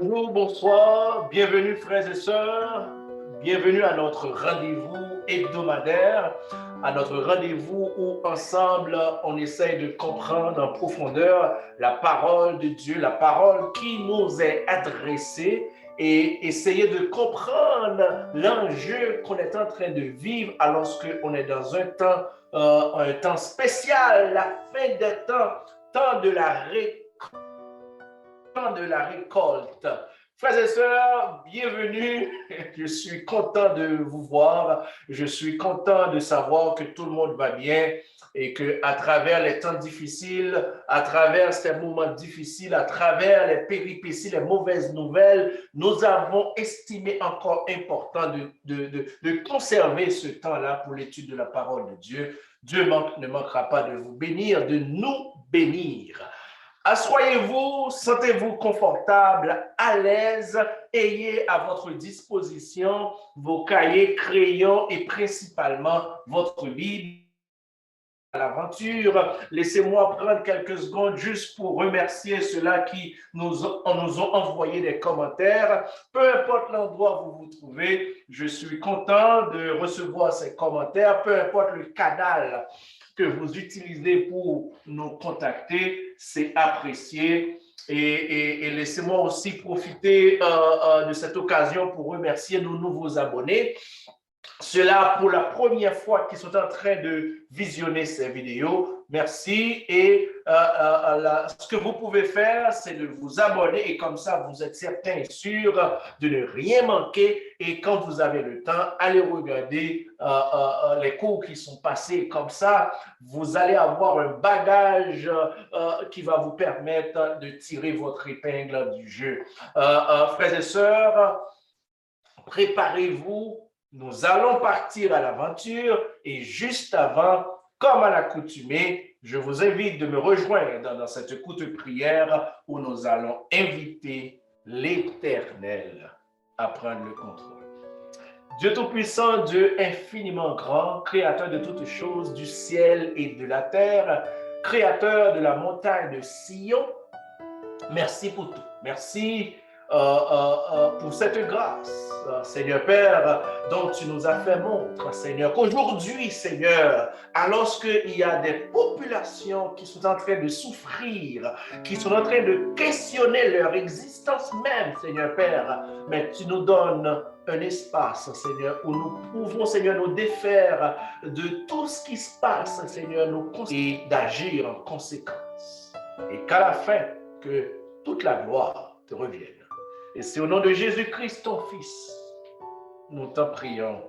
Bonjour, bonsoir, bienvenue frères et sœurs, bienvenue à notre rendez-vous hebdomadaire, à notre rendez-vous où ensemble on essaye de comprendre en profondeur la parole de Dieu, la parole qui nous est adressée et essayer de comprendre l'enjeu qu'on est en train de vivre alors qu'on est dans un temps spécial, la fin des temps de la récolte. Frères et sœurs, bienvenue. Je suis content de vous voir. Je suis content de savoir que tout le monde va bien et que à travers les temps difficiles, à travers ces moments difficiles, à travers les péripéties, les mauvaises nouvelles, nous avons estimé encore important de conserver ce temps-là pour l'étude de la parole de Dieu. Dieu ne manquera pas de vous bénir, de nous bénir. Assoyez-vous, sentez-vous confortable, à l'aise, ayez à votre disposition vos cahiers, crayons et principalement votre Bible à l'aventure. Laissez-moi prendre quelques secondes juste pour remercier ceux-là qui nous ont envoyé des commentaires. Peu importe l'endroit où vous vous trouvez, je suis content de recevoir ces commentaires, peu importe le canal que vous utilisez pour nous contacter, c'est apprécié. Et laissez-moi aussi profiter de cette occasion pour remercier nos nouveaux abonnés. Ceux-là, pour la première fois, qui sont en train de visionner ces vidéos, merci. Et ce que vous pouvez faire, c'est de vous abonner et comme ça, vous êtes certain et sûr de ne rien manquer. Et quand vous avez le temps, allez regarder les cours qui sont passés. Comme ça, vous allez avoir un bagage qui va vous permettre de tirer votre épingle du jeu. Frères et sœurs, préparez-vous. Nous allons partir à l'aventure et juste avant, comme à l'accoutumée, je vous invite de me rejoindre dans cette courte prière où nous allons inviter l'Éternel à prendre le contrôle. Dieu Tout-Puissant, Dieu infiniment grand, créateur de toutes choses, du ciel et de la terre, créateur de la montagne de Sion, merci pour tout. Merci pour cette grâce, Seigneur Père, dont tu nous as fait montre, Seigneur, qu'aujourd'hui, Seigneur, alors qu'il y a des populations qui sont en train de souffrir, qui sont en train de questionner leur existence même, Seigneur Père, mais tu nous donnes un espace, Seigneur, où nous pouvons, Seigneur, nous défaire de tout ce qui se passe, Seigneur, et d'agir en conséquence. Et qu'à la fin, que toute la gloire te revienne. Et c'est au nom de Jésus-Christ, ton Fils, nous t'en prions.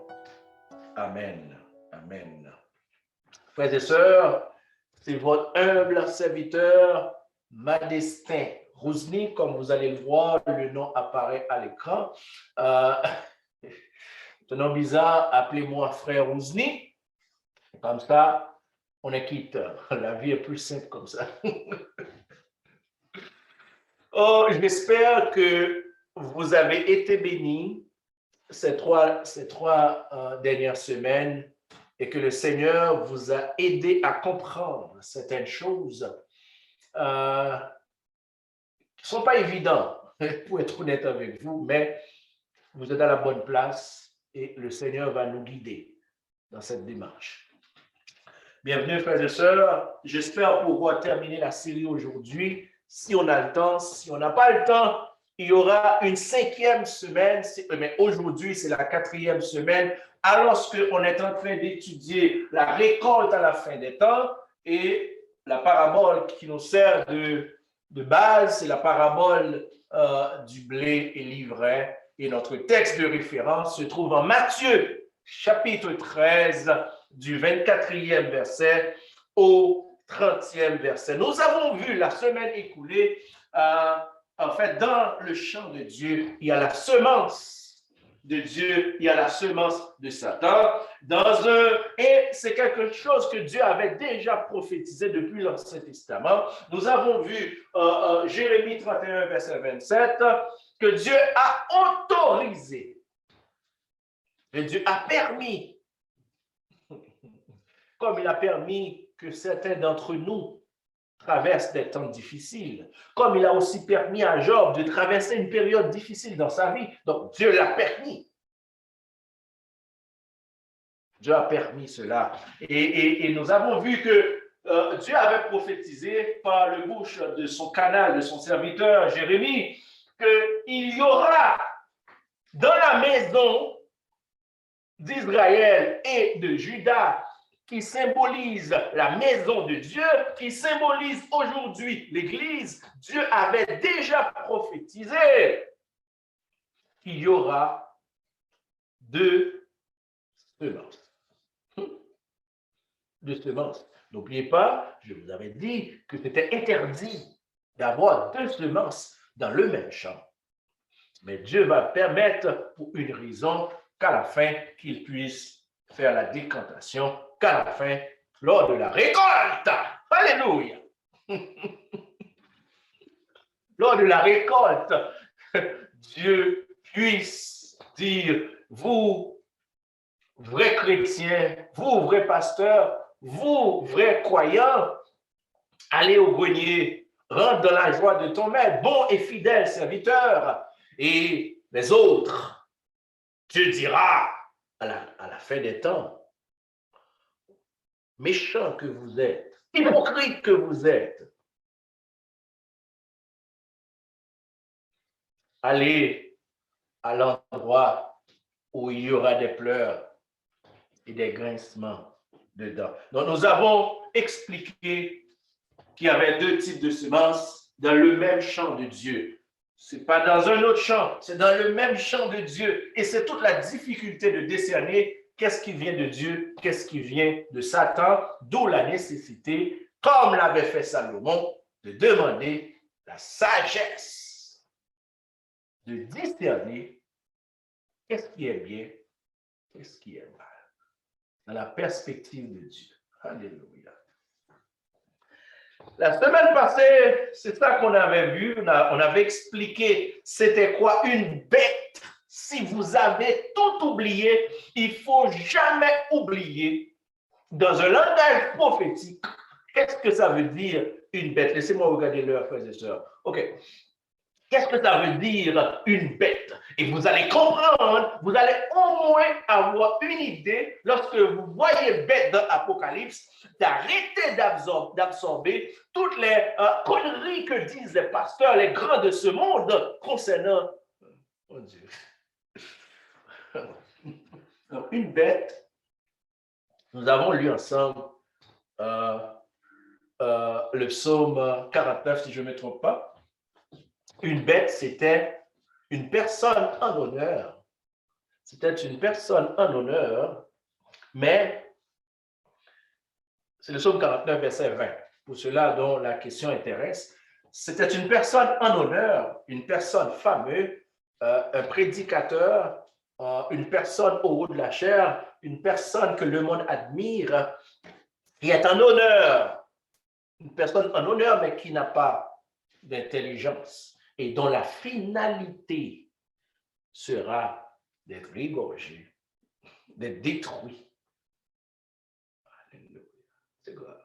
Amen. Amen. Frères et sœurs, c'est votre humble serviteur, Madestin Rousny, comme vous allez le voir, le nom apparaît à l'écran. C'est un nom bizarre, appelez-moi frère Rousny. Comme ça, on est quitte. La vie est plus simple comme ça. Oh, j'espère que vous avez été bénis ces trois dernières semaines et que le Seigneur vous a aidé à comprendre certaines choses qui ne sont pas évidentes, pour être honnête avec vous, mais vous êtes à la bonne place et le Seigneur va nous guider dans cette démarche. Bienvenue, frères et sœurs. J'espère pouvoir terminer la série aujourd'hui. Si on a le temps, si on n'a pas le temps, il y aura une 5e semaine, mais aujourd'hui, c'est la 4e semaine, alors qu'on est en train d'étudier la récolte à la fin des temps et la parabole qui nous sert de base, c'est la parabole du blé et l'ivraie. Et notre texte de référence se trouve en Matthieu, chapitre 13, du 24e verset au 30e verset. Nous avons vu la semaine écoulée, en fait, dans le champ de Dieu, il y a la semence de Dieu, il y a la semence de Satan. Et c'est quelque chose que Dieu avait déjà prophétisé depuis l'Ancien Testament. Nous avons vu Jérémie 31, verset 27, que Dieu a autorisé, que Dieu a permis, comme il a permis que certains d'entre nous traverse des temps difficiles, comme il a aussi permis à Job de traverser une période difficile dans sa vie. Donc, Dieu l'a permis. Dieu a permis cela. Et nous avons vu que Dieu avait prophétisé par le bouche de son canal, de son serviteur Jérémie, qu'il y aura dans la maison d'Israël et de Juda, qui symbolise la maison de Dieu, qui symbolise aujourd'hui l'Église, Dieu avait déjà prophétisé qu'il y aura 2 semences. De semences. N'oubliez pas, je vous avais dit que c'était interdit d'avoir 2 semences dans le même champ. Mais Dieu va permettre, pour une raison, qu'à la fin, qu'il puisse faire la décantation, qu'à la fin, lors de la récolte, alléluia, lors de la récolte, Dieu puisse dire, vous, vrais chrétiens, vous, vrais pasteurs, vous, vrais croyants, allez au grenier, rentre dans la joie de ton maître, bon et fidèle serviteur. Et les autres, Dieu dira à la fin des temps, méchants que vous êtes, hypocrites que vous êtes, allez à l'endroit où il y aura des pleurs et des grincements dedans. Donc, nous avons expliqué qu'il y avait 2 types de semences dans le même champ de Dieu. Ce n'est pas dans un autre champ, c'est dans le même champ de Dieu. Et c'est toute la difficulté de discerner qu'est-ce qui vient de Dieu, qu'est-ce qui vient de Satan, d'où la nécessité, comme l'avait fait Salomon, de demander la sagesse, de discerner qu'est-ce qui est bien, qu'est-ce qui est mal, dans la perspective de Dieu. Alléluia. La semaine passée, c'est ça qu'on avait vu, on avait expliqué c'était quoi une bête. Si vous avez tout oublié, il ne faut jamais oublier, dans un langage prophétique, qu'est-ce que ça veut dire une bête? Laissez-moi regarder l'heure, frères et sœurs. OK. Qu'est-ce que ça veut dire une bête? Et vous allez comprendre, vous allez au moins avoir une idée, lorsque vous voyez bête dans l'Apocalypse, d'arrêter d'absorber toutes les conneries que disent les pasteurs, les grands de ce monde concernant oh Dieu. Donc, une bête, nous avons lu ensemble le psaume 49, si je ne me trompe pas. Une bête, c'était une personne en honneur. C'était une personne en honneur, mais c'est le psaume 49, verset 20. Pour ceux-là dont la question intéresse, c'était une personne en honneur, une personne fameuse, un prédicateur, une personne au haut de la chair, une personne que le monde admire, qui est en honneur. Une personne en honneur, mais qui n'a pas d'intelligence. Et dont la finalité sera d'être égorgé, d'être détruit. C'est grave.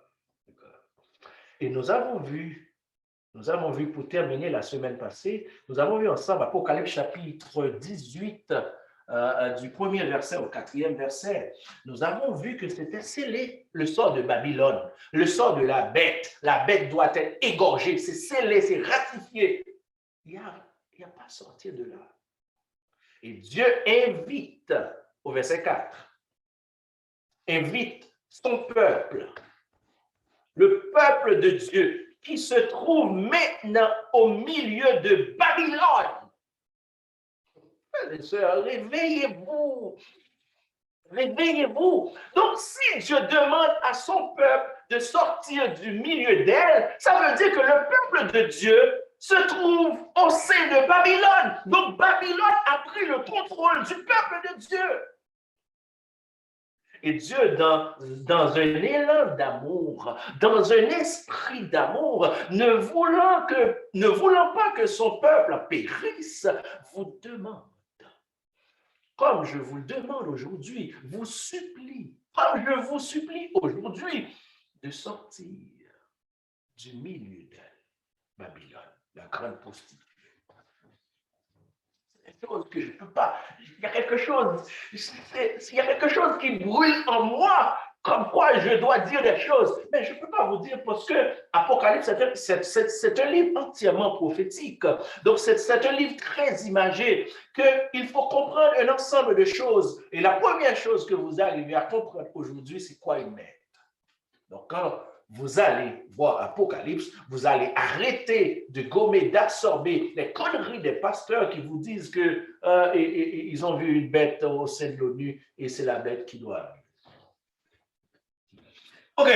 Et nous avons vu, pour terminer la semaine passée, nous avons vu ensemble Apocalypse chapitre 18, du 1er verset au 4e verset. Nous avons vu que c'était scellé le sort de Babylone, le sort de la bête. La bête doit être égorgée, c'est scellé, c'est ratifié. Il n'y a pas à sortir de là. Et Dieu invite, au verset 4, invite son peuple, le peuple de Dieu, qui se trouve maintenant au milieu de Babylone. Frères et sœurs, réveillez-vous. Réveillez-vous. Donc, si Dieu demande à son peuple de sortir du milieu d'elle, ça veut dire que le peuple de Dieu se trouve au sein de Babylone. Donc, Babylone a pris le contrôle du peuple de Dieu. Et Dieu, dans un élan d'amour, dans un esprit d'amour, ne voulant pas que son peuple périsse, vous demande, comme je vous le demande aujourd'hui, vous supplie, comme je vous supplie aujourd'hui, de sortir du milieu d'elle, Babylone, la grande prostituée. C'est une chose que je ne peux pas. Il y a quelque chose, il y a quelque chose qui brûle en moi, comme quoi je dois dire des choses. Mais je ne peux pas vous dire parce que Apocalypse, c'est un livre entièrement prophétique. Donc, c'est un livre très imagé, qu'il faut comprendre un ensemble de choses. Et la première chose que vous arrivez à comprendre aujourd'hui, c'est quoi une mère. Donc, quand vous allez voir Apocalypse, vous allez arrêter de gommer, d'absorber les conneries des pasteurs qui vous disent que ils ont vu une bête au sein de l'ONU et c'est la bête qui doit arriver. OK.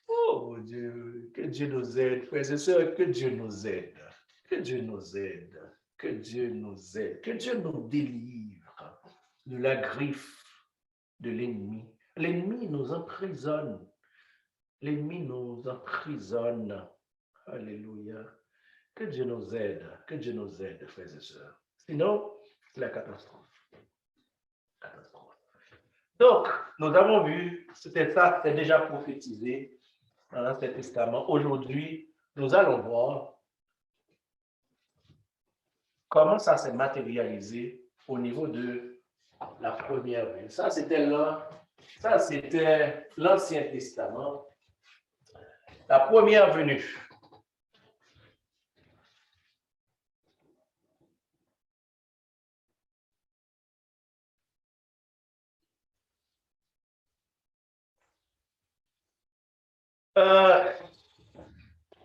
Oh mon Dieu, que Dieu nous aide, frères et sœurs, que Dieu nous aide, que Dieu nous aide, que Dieu nous aide, que Dieu nous délivre de la griffe de l'ennemi. L'ennemi nous emprisonne. L'ennemi nous emprisonne. Alléluia. Que Dieu nous aide. Que Dieu nous aide, frères et sœurs. Sinon, c'est la catastrophe. Catastrophe. Donc, nous avons vu, c'était déjà prophétisé dans l'Ancien Testament. Aujourd'hui, nous allons voir comment ça s'est matérialisé au niveau de la première venue. Ça, c'était l'Ancien Testament. La première venue.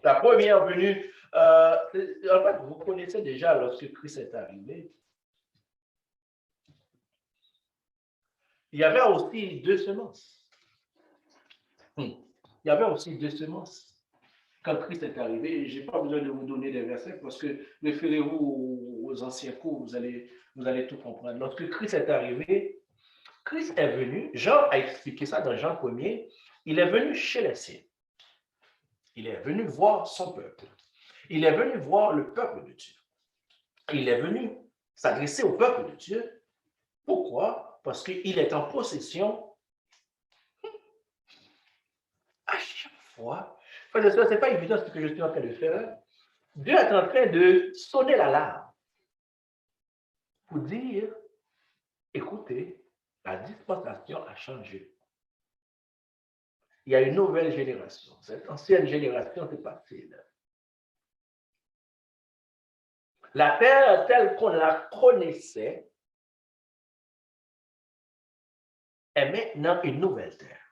La première venue, en fait, vous connaissez déjà lorsque Christ est arrivé. Il y avait aussi deux semences. Il y avait aussi deux semences. Quand Christ est arrivé, je n'ai pas besoin de vous donner des versets parce que référez-vous aux anciens cours, vous allez tout comprendre. Lorsque Christ est arrivé, Christ est venu, Jean a expliqué ça dans Jean 1er, il est venu chez les siens. Il est venu voir son peuple. Il est venu voir le peuple de Dieu. Il est venu s'adresser au peuple de Dieu. Pourquoi? Parce qu'il est en possession à chaque fois. Ce n'est pas évident ce que je suis en train de faire. Dieu est en train de sonner l'alarme pour dire, écoutez, la dispensation a changé. Il y a une nouvelle génération. Cette ancienne génération, c'est passé. La terre telle qu'on la connaissait est maintenant une nouvelle terre.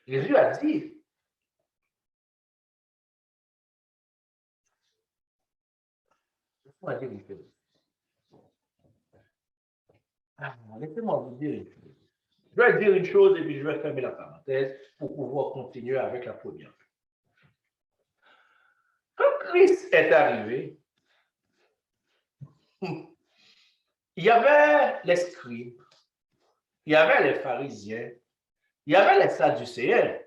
Jésus a dit, laissez-moi vous dire une chose. Je vais dire une chose et puis je vais fermer la parenthèse pour pouvoir continuer avec la première. Quand Christ est arrivé, il y avait les scribes, il y avait les pharisiens, il y avait les sadducéens,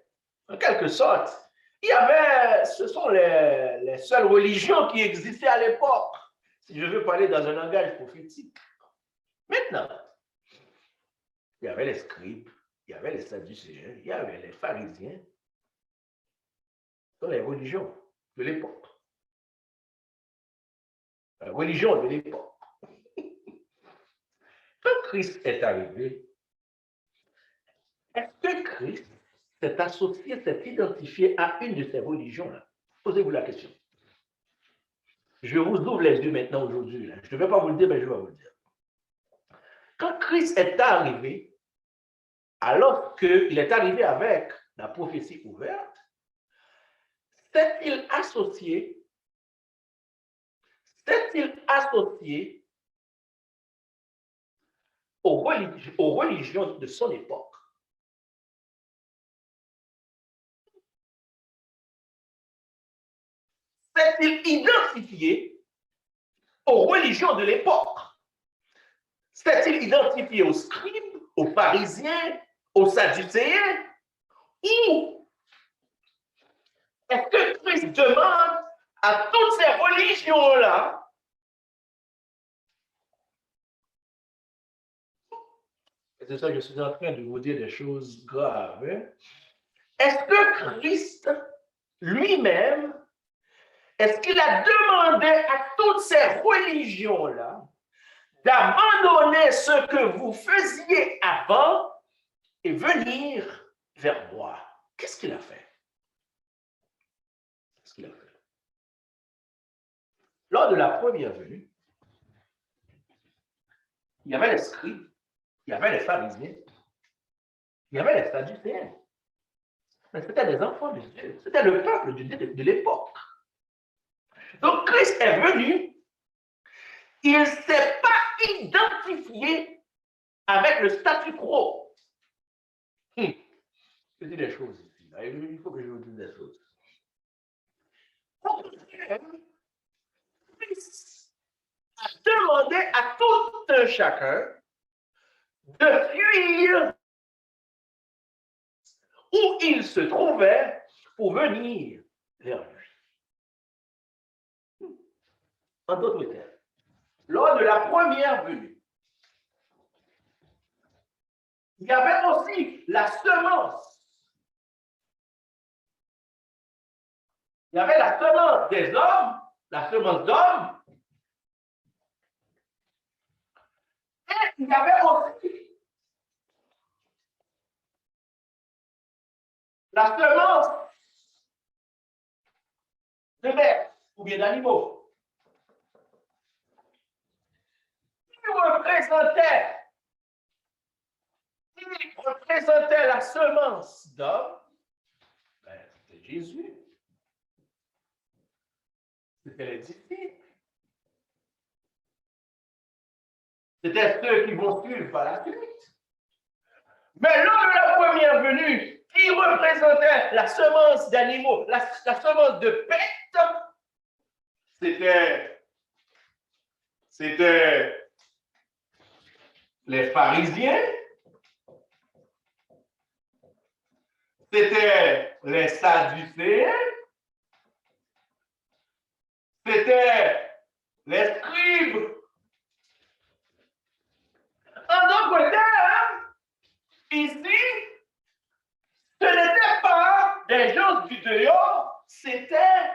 en quelque sorte. Ce sont les seules religions qui existaient à l'époque, si je veux parler dans un langage prophétique. Maintenant, il y avait les scribes, il y avait les sadducéens, il y avait les pharisiens. Ce sont les religions de l'époque. La religion de l'époque. Quand Christ est arrivé, est-ce que Christ s'est associé, s'est identifié à une de ces religions-là? Posez-vous la question. Je vous ouvre les yeux maintenant aujourd'hui. Je ne vais pas vous le dire, mais je vais vous le dire. Quand Christ est arrivé, alors qu'il est arrivé avec la prophétie ouverte, s'est-il associé aux religions de son époque? S'est-il identifié aux religions de l'époque? S'est-il identifié aux scribes, aux pharisiens, aux sadducéens? Ou est-ce que Christ demande à toutes ces religions-là C'est ça, je suis en train de vous dire des choses graves. Hein? Est-ce que Christ lui-même, est-ce qu'il a demandé à toutes ces religions-là d'abandonner ce que vous faisiez avant et venir vers moi? Qu'est-ce qu'il a fait? Qu'est-ce qu'il a fait? Lors de la première venue, il y avait les scribes, il y avait les pharisiens, il y avait les sadducéens. Mais c'était des enfants de Dieu, c'était le peuple de l'époque. Donc Christ est venu, il ne s'est pas identifié avec le statu quo. Je dis des choses ici, là. Il faut que je vous dise des choses. Christ a demandé à tout un chacun de fuir où il se trouvait pour venir vers lui. En d'autres termes, lors de la première venue, il y avait aussi la semence. Il y avait la semence des hommes, la semence d'hommes, et il y avait aussi la semence de bêtes ou bien d'animaux. Qui représentait la semence d'homme? Ben, c'était Jésus. C'était les disciples. C'était ceux qui vont suivre par la suite. Mais lors de la première venue, qui représentait la semence d'animaux, la semence de bêtes, c'était les pharisiens, c'était les sadducéens, c'était les scribes. En d'autres termes, ici, ce n'était pas des gens du dehors, c'était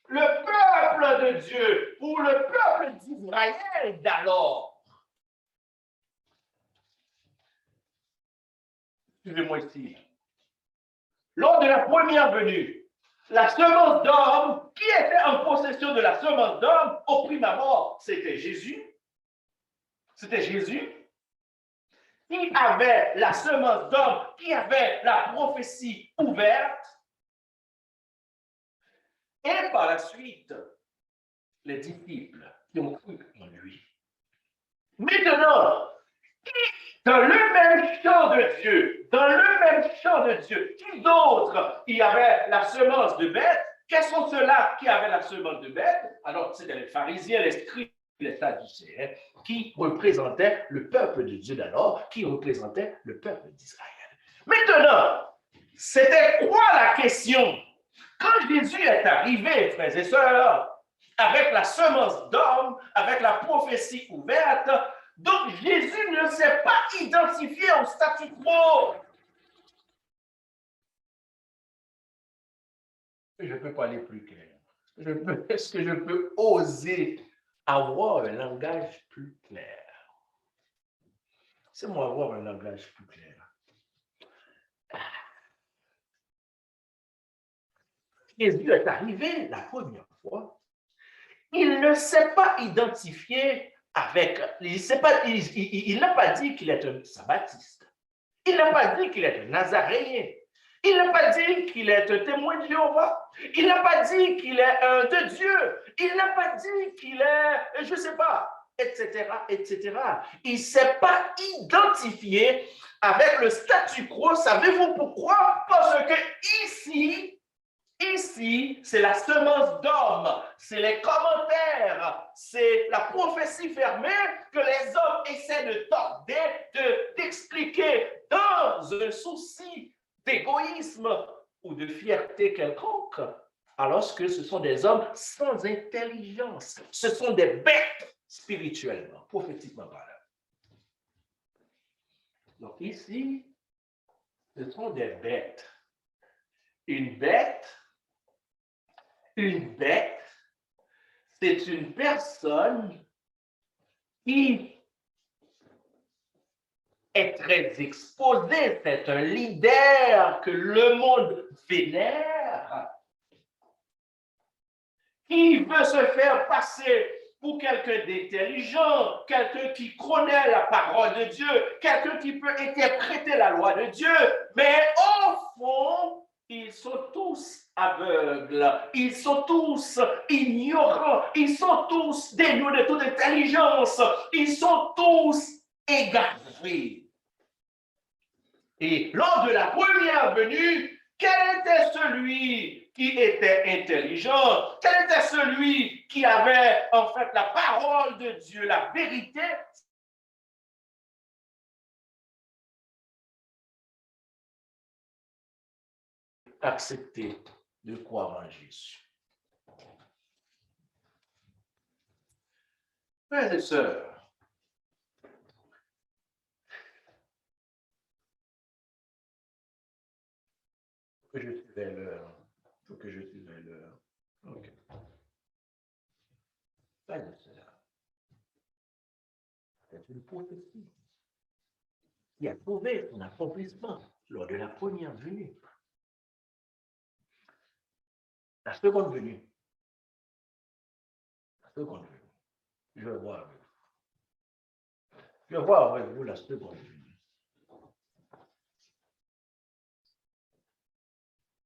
le peuple de Dieu ou le peuple d'Israël d'alors. Suivez-moi ici. Lors de la première venue, la semence d'homme, qui était en possession de la semence d'homme au prime abord, c'était Jésus. C'était Jésus qui avait la semence d'homme, qui avait la prophétie ouverte. Et par la suite, les disciples qui ont cru en lui. Maintenant, dans le même champ de Dieu, qui d'autres y avait la semence de bête? Quels sont ceux-là qui avaient la semence de bête? Alors, c'était les pharisiens, les scribes, les sadducéens, qui représentaient le peuple de Dieu d'alors, qui représentaient le peuple d'Israël. Maintenant, c'était quoi la question? Quand Jésus est arrivé, frères et sœurs, avec la semence d'homme, avec la prophétie ouverte, donc Jésus ne s'est pas identifié au statu quo. Je ne peux pas aller plus clair. Est-ce que je peux oser avoir un langage plus clair? C'est moi avoir un langage plus clair. Jésus est arrivé la première fois. Il ne s'est pas identifié avec, il n'a pas dit qu'il est un sabbatiste. Il n'a pas dit qu'il est un nazaréen. Il n'a pas dit qu'il est un témoin de Jéhovah. Il n'a pas dit qu'il est un de Dieu. Il n'a pas dit qu'il est, je ne sais pas, etc., etc. Il ne s'est pas identifié avec le statu quo. Savez-vous pourquoi? Parce que ici, c'est la semence d'homme, c'est les commentaires, c'est la prophétie fermée que les hommes essaient de torder, d'expliquer dans un souci d'égoïsme ou de fierté quelconque, alors que ce sont des hommes sans intelligence. Ce sont des bêtes spirituellement, prophétiquement parlant. Donc ici, ce sont des bêtes. Une bête, c'est une personne qui est très exposée. C'est un leader que le monde vénère, qui veut se faire passer pour quelqu'un d'intelligent, quelqu'un qui connaît la parole de Dieu, quelqu'un qui peut interpréter la loi de Dieu, mais au fond, ils sont tous aveugles, ils sont tous ignorants, ils sont tous dénués de toute intelligence, ils sont tous égarés. Et lors de la première venue, quel était celui qui était intelligent? Quel était celui qui avait en fait la parole de Dieu, la vérité? Accepter de croire en Jésus. Frères et sœurs, que je suis vers l'heure. Faut que je suis vers l'heure. OK. Frères et sœurs, c'est une prophétie qui a trouvé son accomplissement lors de la première venue. La seconde venue. La seconde venue. Je vais voir avec vous. Je vais voir avec vous la seconde venue.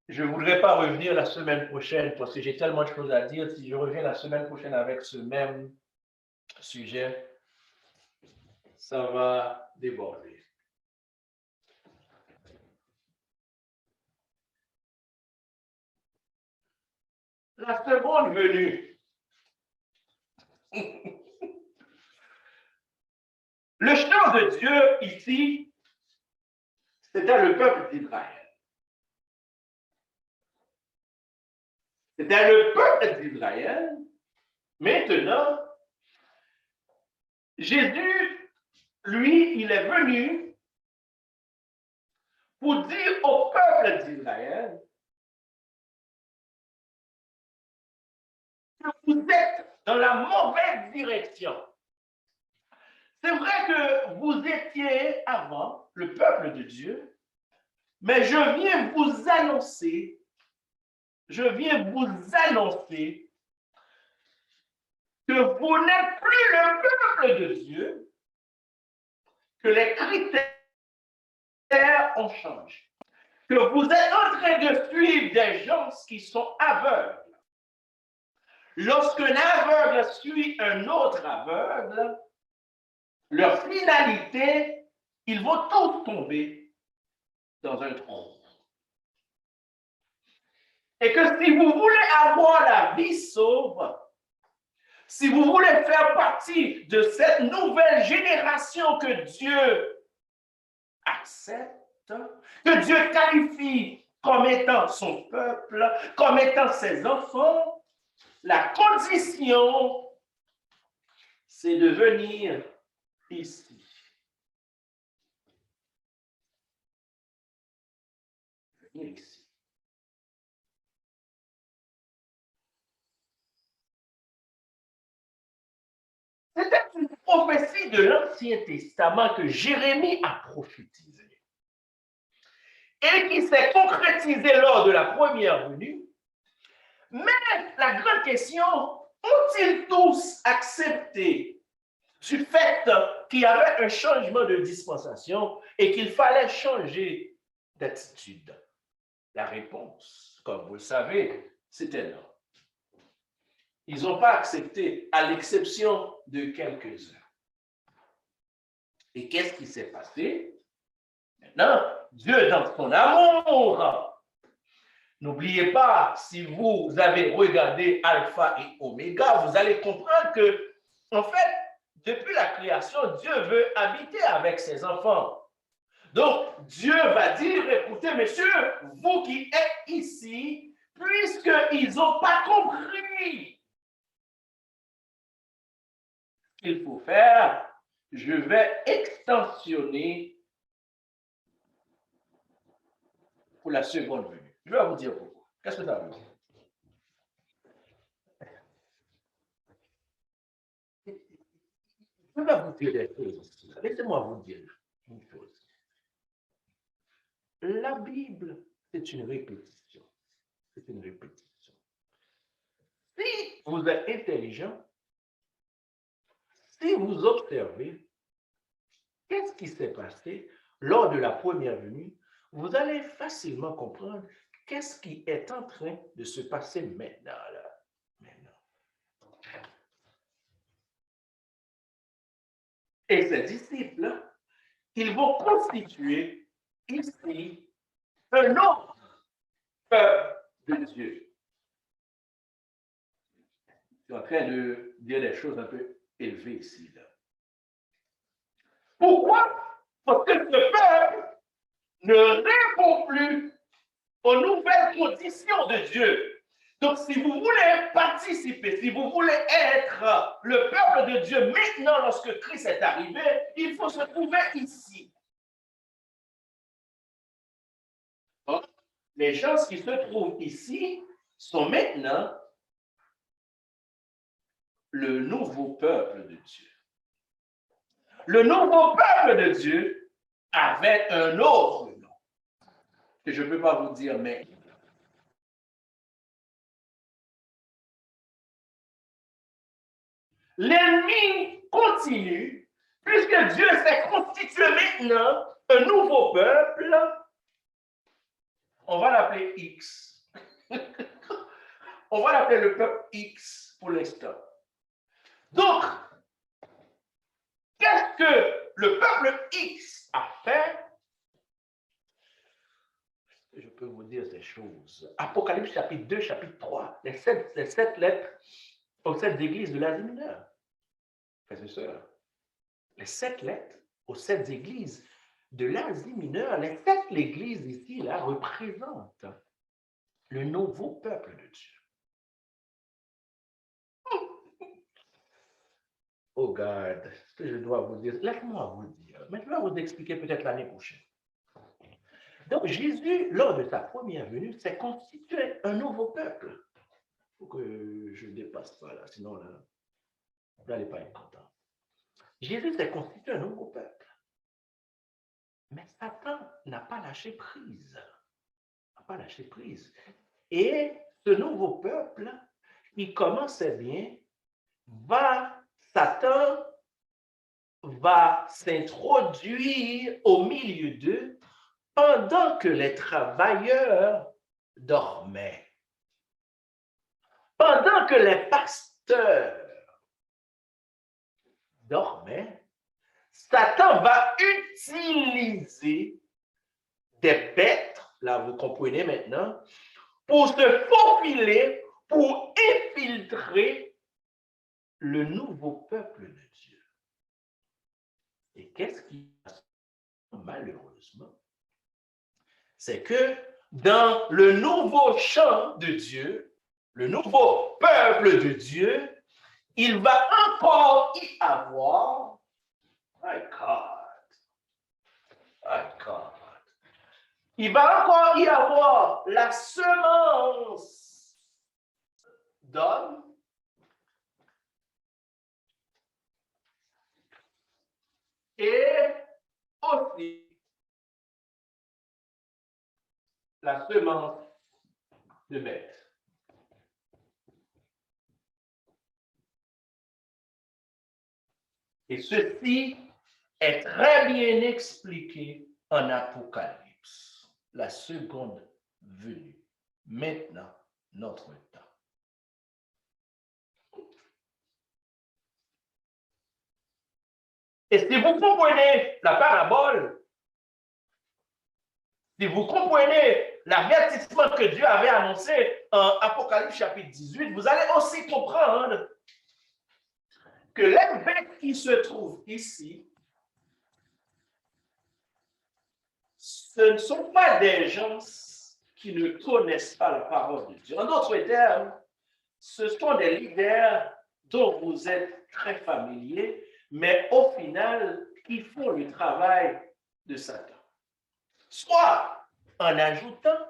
Je ne voudrais pas revenir la semaine prochaine parce que j'ai tellement de choses à dire. Si je reviens la semaine prochaine avec ce même sujet, ça va déborder. La seconde venue. Le chant de Dieu ici, c'était le peuple d'Israël. C'était le peuple d'Israël. Maintenant, Jésus, lui, il est venu pour dire au peuple d'Israël que vous êtes dans la mauvaise direction. C'est vrai que vous étiez avant le peuple de Dieu, mais je viens vous annoncer que vous n'êtes plus le peuple de Dieu, que les critères ont changé, que vous êtes en train de suivre des gens qui sont aveugles. Lorsqu'un aveugle suit un autre aveugle, leur finalité, ils vont tous tomber dans un trou. Et que si vous voulez avoir la vie sauve, si vous voulez faire partie de cette nouvelle génération que Dieu accepte, que Dieu qualifie comme étant son peuple, comme étant ses enfants, la condition, c'est de venir ici. Venir ici. C'était une prophétie de l'Ancien Testament que Jérémie a prophétisée et qui s'est concrétisée lors de la première venue. Mais la grande question, ont-ils tous accepté du fait qu'il y avait un changement de dispensation et qu'il fallait changer d'attitude? La réponse, comme vous le savez, c'était non. Ils n'ont pas accepté, à l'exception de quelques-uns. Et qu'est-ce qui s'est passé? Maintenant, Dieu, dans son amour, n'oubliez pas, si vous avez regardé Alpha et Oméga, vous allez comprendre que, en fait, depuis la création, Dieu veut habiter avec ses enfants. Donc, Dieu va dire, écoutez, messieurs, vous qui êtes ici, puisqu'ils n'ont pas compris ce qu'il faut faire, je vais extensionner pour la seconde venue. Je vais vous dire pourquoi. Qu'est-ce que ça veut dire? Je vais vous dire des choses. Laissez-moi vous dire une chose. La Bible, c'est une répétition. C'est une répétition. Si vous êtes intelligent, si vous observez, qu'est-ce qui s'est passé lors de la première venue, vous allez facilement comprendre qu'est-ce qui est en train de se passer maintenant. Là. Maintenant. Et ces disciples, ils vont constituer ici un autre peuple de Dieu. Je suis en train de dire des choses un peu élevées ici. Là. Pourquoi? Parce que ce peuple ne répond plus aux nouvelles conditions de Dieu. Donc, si vous voulez participer, si vous voulez être le peuple de Dieu maintenant, lorsque Christ est arrivé, il faut se trouver ici. Donc, les gens qui se trouvent ici sont maintenant le nouveau peuple de Dieu. Le nouveau peuple de Dieu avait un autre nom que je ne peux pas vous dire maintenant. L'ennemi continue, puisque Dieu s'est constitué maintenant un nouveau peuple. On va l'appeler X. On va l'appeler le peuple X pour l'instant. Donc, qu'est-ce que le peuple X a fait? Je peux vous dire ces choses. Apocalypse chapitre 2, chapitre 3, les sept lettres aux sept églises de l'Asie mineure. Frères et sœurs, les 7 lettres aux 7 églises de l'Asie mineure, les 7 églises ici, là, représentent le nouveau peuple de Dieu. Oh God, ce que je dois vous dire, laissez-moi vous dire, mais je vais vous expliquer peut-être l'année prochaine. Donc Jésus, lors de sa première venue, s'est constitué un nouveau peuple. Il faut que je dépasse ça là, sinon là, vous n'allez pas être content. Jésus s'est constitué un nouveau peuple. Mais Satan n'a pas lâché prise. N'a pas lâché prise. Et ce nouveau peuple, qui commençait bien, Satan va s'introduire au milieu d'eux pendant que les travailleurs dormaient. Pendant que les pasteurs dormaient, Satan va utiliser des bêtes, là vous comprenez maintenant, pour se faufiler, pour infiltrer le nouveau peuple de Dieu. Et qu'est-ce qui passe malheureusement? C'est que dans le nouveau champ de Dieu, le nouveau peuple de Dieu, il va encore y avoir, my God, il va encore y avoir la semence d'homme et aussi la semence de bête. Et ceci est très bien expliqué en Apocalypse, la seconde venue. Maintenant, notre temps. Et si vous comprenez la parabole, si vous comprenez l'avertissement que Dieu avait annoncé en Apocalypse chapitre 18, vous allez aussi comprendre que les bêtes qui se trouvent ici, ce ne sont pas des gens qui ne connaissent pas la parole de Dieu. En d'autres termes, ce sont des leaders dont vous êtes très familiers, mais au final, qui font le travail de Satan. Soit en ajoutant,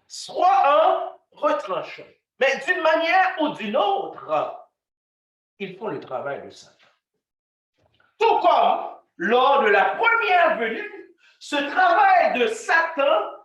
soit en retranchant. Mais d'une manière ou d'une autre, ils font le travail de Satan. Tout comme lors de la première venue, ce travail de Satan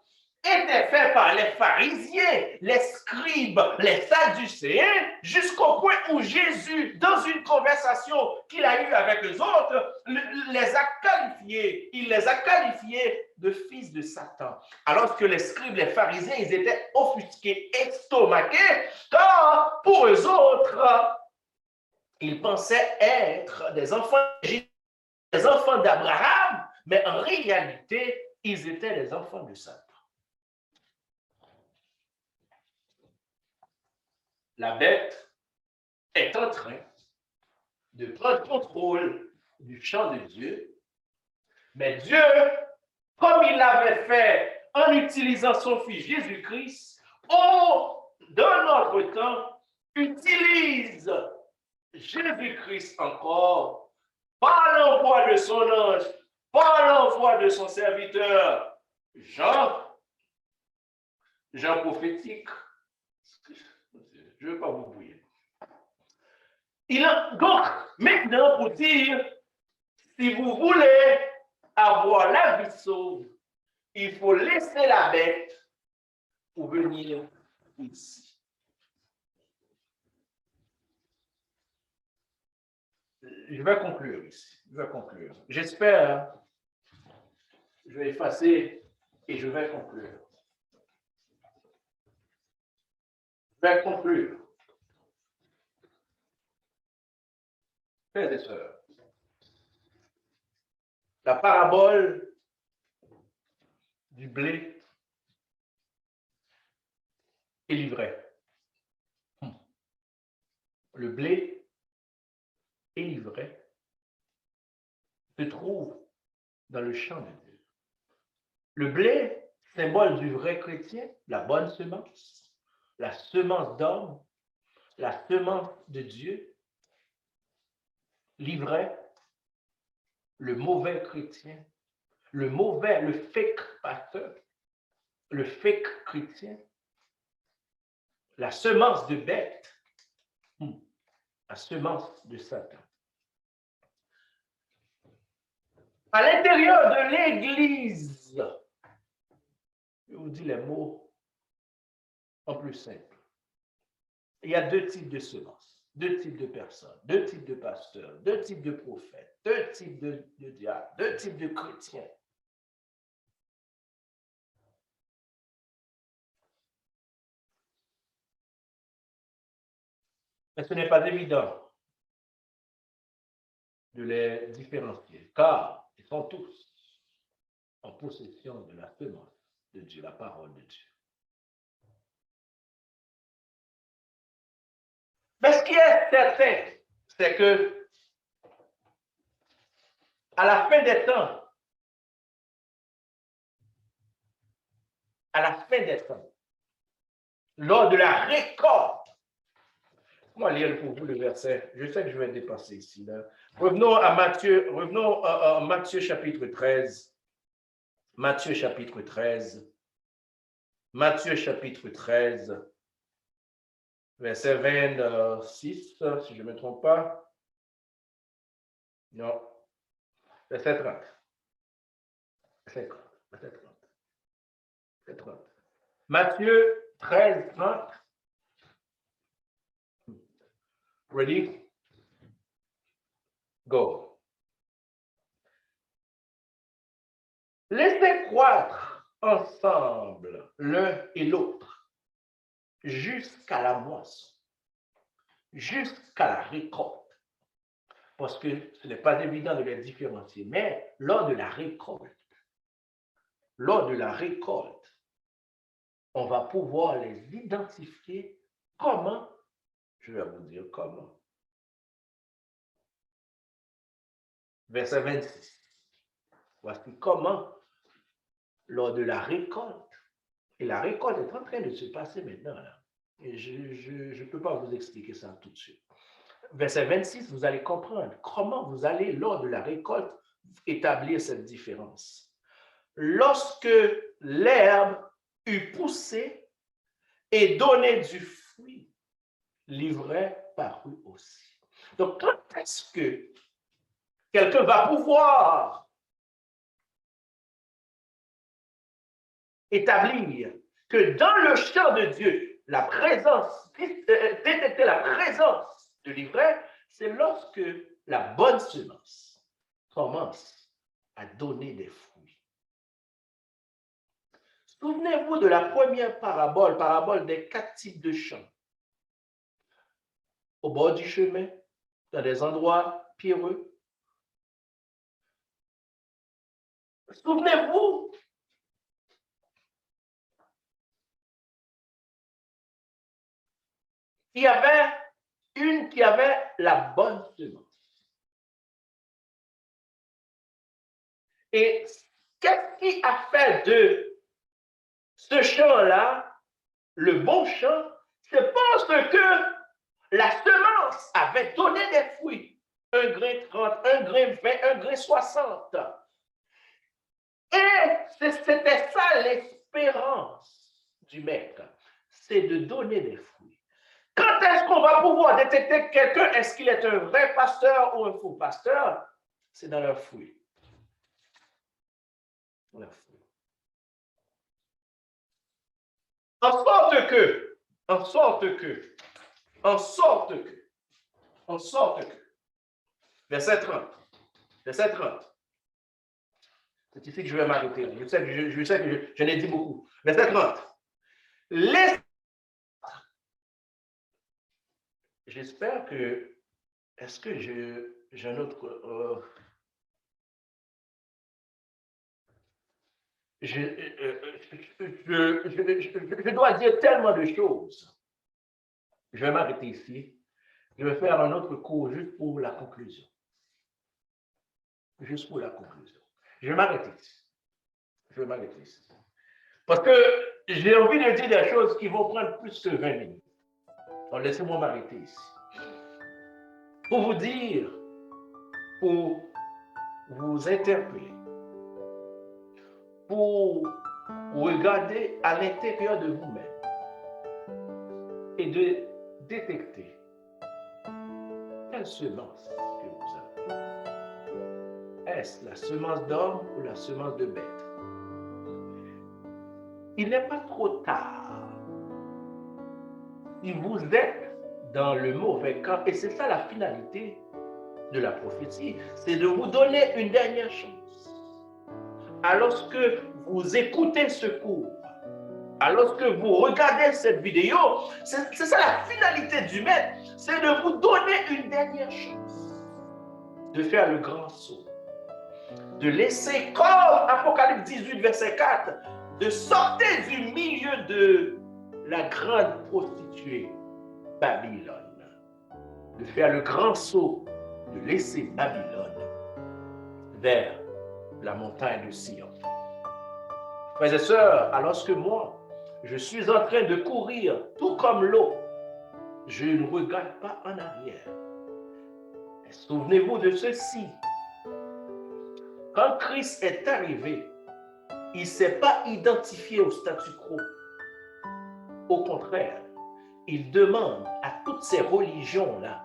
était fait par les pharisiens, les scribes, les sadducéens, jusqu'au point où Jésus, dans une conversation qu'il a eue avec les autres, les a qualifiés, il les a qualifiés de fils de Satan. Alors que les scribes, les pharisiens, ils étaient offusqués, estomaqués, car pour eux autres, ils pensaient être des enfants d'Abraham, mais en réalité, ils étaient les enfants de Satan. La bête est en train de prendre contrôle du champ de Dieu, mais Dieu, comme il l'avait fait en utilisant son Fils Jésus-Christ, dans notre temps, utilise Jésus-Christ encore par l'envoi de son ange, par l'envoi de son serviteur, Jean prophétique. Je ne veux pas vous bouiller. Donc, maintenant, pour dire, si vous voulez avoir la vie sauve, il faut laisser la bête pour venir ici. Je vais conclure ici. J'espère, je vais effacer et je vais conclure. Frères et sœurs, la parabole du blé et l'ivraie. Le blé et l'ivraie se trouvent dans le champ de Dieu. Le blé, symbole du vrai chrétien, la bonne semence, la semence d'homme, la semence de Dieu. L'ivraie, le mauvais chrétien, le fake pasteur, le fake chrétien, la semence de bête, la semence de Satan. À l'intérieur de l'Église, je vous dis les mots en plus simple. Il y a deux types de semences, deux types de personnes, deux types de pasteurs, deux types de prophètes, deux types de diacres, deux types de chrétiens. Mais ce n'est pas évident de les différencier, car ils sont tous en possession de la semence de Dieu, la parole de Dieu. Mais ce qui est certain, c'est que à la fin des temps, lors de la récolte, comment lire pour vous le verset? Je sais que je vais dépasser ici. Là. Revenons à Matthieu chapitre 13. Matthieu chapitre 13, verset 26, si je ne me trompe pas. Non, verset 30. Verset 30. Matthieu 13, 30. Ready? Go. Laissez croître ensemble l'un et l'autre jusqu'à la moisson, jusqu'à la récolte. Parce que ce n'est pas évident de les différencier, mais lors de la récolte, on va pouvoir les identifier. Comment? Je vais vous dire comment. Verset 26. Voici comment, lors de la récolte, et la récolte est en train de se passer maintenant, là. Et je ne peux pas vous expliquer ça tout de suite. Verset 26, vous allez comprendre comment vous allez, lors de la récolte, établir cette différence. lorsque l'herbe eut poussé et donné du fruit, l'ivraie parut aussi. Donc, quand est-ce que quelqu'un va pouvoir établir que dans le champ de Dieu, la présence, détecter la présence de l'ivraie, c'est lorsque la bonne semence commence à donner des fruits. Souvenez-vous de la première parabole des 4 types de champs. Au bord du chemin, dans des endroits pierreux. Souvenez-vous il y avait une qui avait la bonne semence. Et qu'est-ce qui a fait de ce champ-là le bon champ? C'est parce que la semence avait donné des fruits. 1 grain 30, 1 grain 20, 1 grain 60. Et c'était ça l'espérance du maître. C'est de donner des fruits. Quand est-ce qu'on va pouvoir détecter quelqu'un, est-ce qu'il est un vrai pasteur ou un faux pasteur? C'est dans leurs fruits. Dans leurs fruits. En sorte que, verset 30, c'est ici que je vais m'arrêter. Je sais que je n'ai dit beaucoup. Verset 30. J'espère que, est-ce que j'ai un autre... je dois dire tellement de choses. Je vais m'arrêter ici. Je vais faire un autre cours juste pour la conclusion. Juste pour la conclusion. Je vais m'arrêter ici. Parce que j'ai envie de dire des choses qui vont prendre plus que 20 minutes. Alors laissez-moi m'arrêter ici. Pour vous dire, pour vous interpeller, pour regarder à l'intérieur de vous-même et de détecter quelle semence que vous avez. Est-ce la semence d'homme ou la semence de bête? Il n'est pas trop tard. Si vous êtes dans le mauvais camp, et c'est ça la finalité de la prophétie, c'est de vous donner une dernière chance. Alors que vous écoutez ce cours, alors que vous regardez cette vidéo, c'est ça la finalité du maître, c'est de vous donner une dernière chance, de faire le grand saut, de laisser, comme Apocalypse 18, verset 4, de sortir du milieu de la grande prostituée Babylone, de faire le grand saut, de laisser Babylone vers la montagne de Sion. Frères et sœurs, alors que moi, je suis en train de courir tout comme l'eau, je ne regarde pas en arrière. Souvenez-vous de ceci. Quand Christ est arrivé, il ne s'est pas identifié au statu quo. Au contraire, il demande à toutes ces religions-là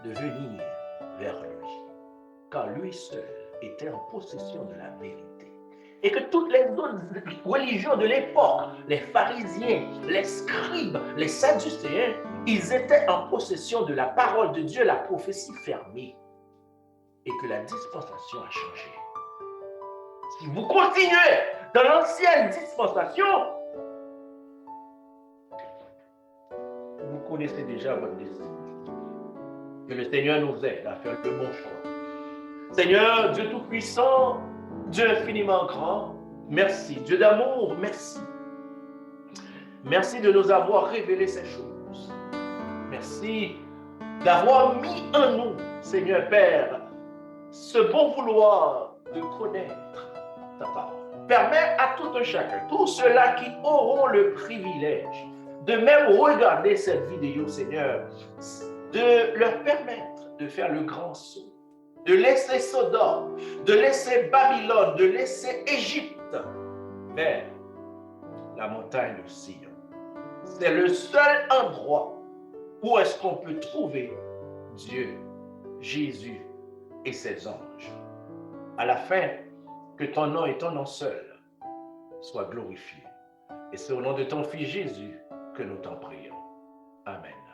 de venir vers lui, car lui seul était en possession de la vérité. Et que toutes les autres religions de l'époque, les pharisiens, les scribes, les sadducéens, ils étaient en possession de la parole de Dieu, la prophétie fermée, et que la dispensation a changé. Si vous continuez dans l'ancienne dispensation, vous connaissez déjà votre destinée. Que le Seigneur nous aide à faire le bon choix. Seigneur, Dieu Tout-Puissant, Dieu infiniment grand, merci. Dieu d'amour, merci. Merci de nous avoir révélé ces choses. Merci d'avoir mis en nous, Seigneur Père, ce bon vouloir de connaître ta parole. Permets à tout un chacun, tous ceux-là qui auront le privilège de même regarder cette vidéo, Seigneur, de leur permettre de faire le grand saut de laisser Sodome, de laisser Babylone, de laisser Égypte vers la montagne de Sion. C'est le seul endroit où est-ce qu'on peut trouver Dieu, Jésus et ses anges. À la fin, que ton nom et ton nom seul soient glorifiés. Et c'est au nom de ton Fils Jésus que nous t'en prions. Amen.